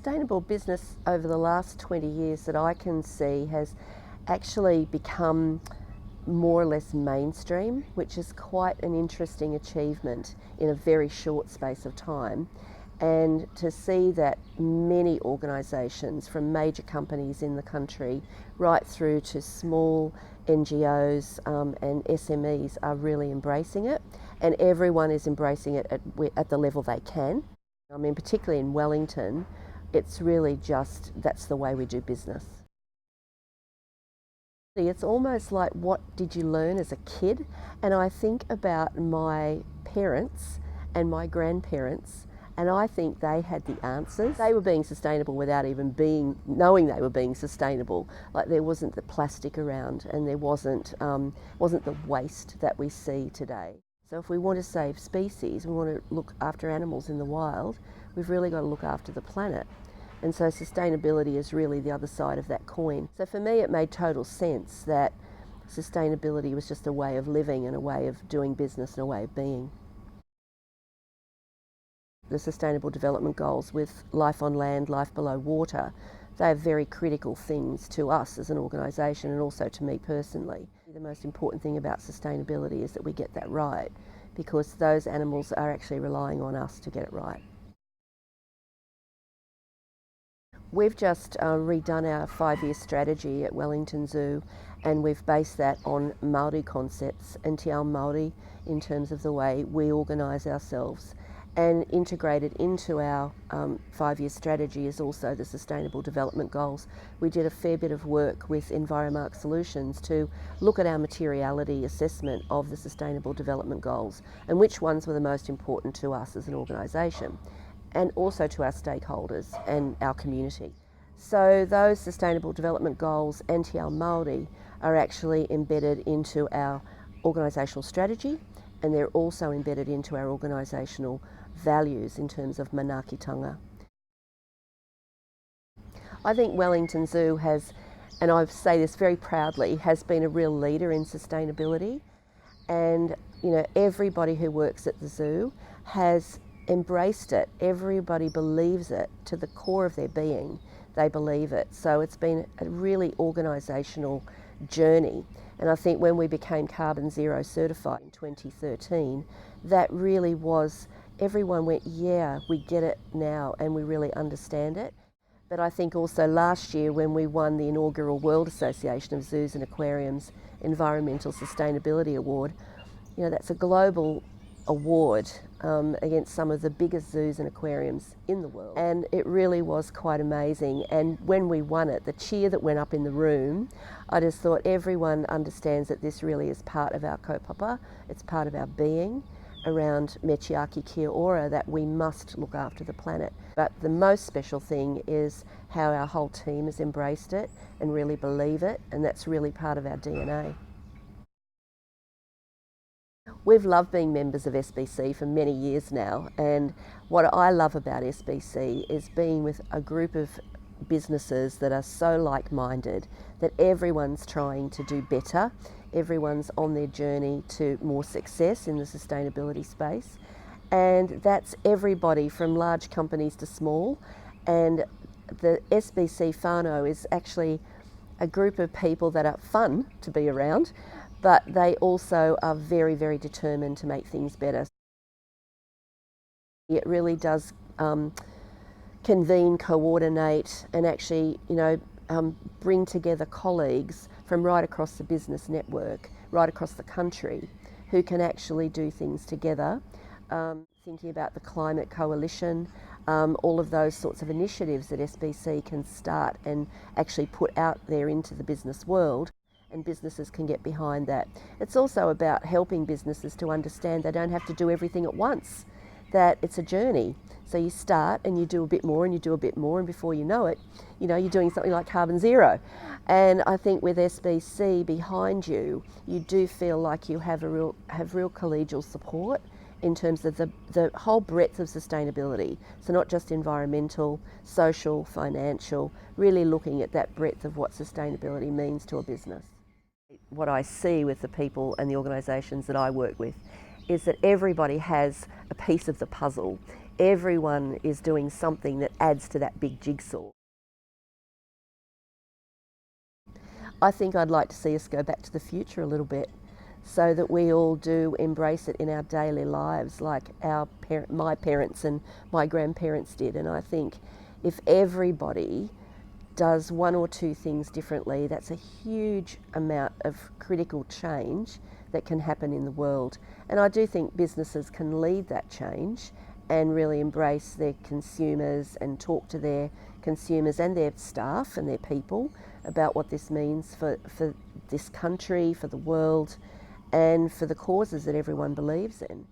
Sustainable business over the last 20 years that I can see has actually become more or less mainstream, which is quite an interesting achievement in a very short space of time. And to see that many organisations, from major companies in the country right through to small NGOs and SMEs, are really embracing it, and everyone is embracing it at the level they can. I mean, particularly in Wellington, it's really just, that's the way we do business. It's almost like, what did you learn as a kid? And I think about my parents and my grandparents, and I think they had the answers. They were being sustainable without even knowing they were being sustainable. Like, there wasn't the plastic around, and there wasn't the waste that we see today. So if we want to save species, we want to look after animals in the wild, we've really got to look after the planet. And so sustainability is really the other side of that coin. So for me, it made total sense that sustainability was just a way of living and a way of doing business and a way of being. The Sustainable Development Goals, with life on land, life below water, they are very critical things to us as an organisation and also to me personally. The most important thing about sustainability is that we get that right, because those animals are actually relying on us to get it right. We've just redone our 5-year strategy at Wellington Zoo, and we've based that on Māori concepts and Te Ao Māori in terms of the way we organise ourselves. And integrated into our 5-year strategy is also the Sustainable Development Goals. We did a fair bit of work with Enviromark Solutions to look at our materiality assessment of the Sustainable Development Goals and which ones were the most important to us as an organisation, and also to our stakeholders and our community. So those Sustainable Development Goals and Te Ao Māori are actually embedded into our organisational strategy, and they're also embedded into our organisational values in terms of manaakitanga. I think Wellington Zoo has, and I say this very proudly, has been a real leader in sustainability. And everybody who works at the zoo has embraced it. Everybody believes it to the core of their being. They believe it. So it's been a really organisational journey. And I think when we became Carbon Zero certified in 2013, that really was, everyone went, yeah, we get it now and we really understand it. But I think also last year when we won the inaugural World Association of Zoos and Aquariums Environmental Sustainability Award, that's a global award against some of the biggest zoos and aquariums in the world. And it really was quite amazing. And when we won it, the cheer that went up in the room, I just thought everyone understands that this really is part of our kaupapa, it's part of our being around Mechiaki Kia Ora, that we must look after the planet. But the most special thing is how our whole team has embraced it and really believe it, and that's really part of our DNA. We've loved being members of SBC for many years now, and what I love about SBC is being with a group of businesses that are so like-minded, that everyone's trying to do better, everyone's on their journey to more success in the sustainability space, and that's everybody from large companies to small. And the SBC whānau is actually a group of people that are fun to be around, but they also are very, very determined to make things better. It really does convene, coordinate, and actually, bring together colleagues from right across the business network, right across the country, who can actually do things together. Thinking about the Climate Coalition, all of those sorts of initiatives that SBC can start and actually put out there into the business world, and businesses can get behind that. It's also about helping businesses to understand they don't have to do everything at once, that it's a journey. So you start and you do a bit more and you do a bit more, and before you know it, you're doing something like Carbon Zero. And I think with SBC behind you, you do feel like you have real collegial support in terms of the whole breadth of sustainability. So not just environmental, social, financial, really looking at that breadth of what sustainability means to a business. What I see with the people and the organisations that I work with is that everybody has a piece of the puzzle. everyone is doing something that adds to that big jigsaw. I think I'd like to see us go back to the future a little bit, so that we all do embrace it in our daily lives like my parents and my grandparents did. And I think if everybody does one or two things differently, that's a huge amount of critical change that can happen in the world. And I do think businesses can lead that change and really embrace their consumers and talk to their consumers and their staff and their people about what this means for this country, for the world, and for the causes that everyone believes in.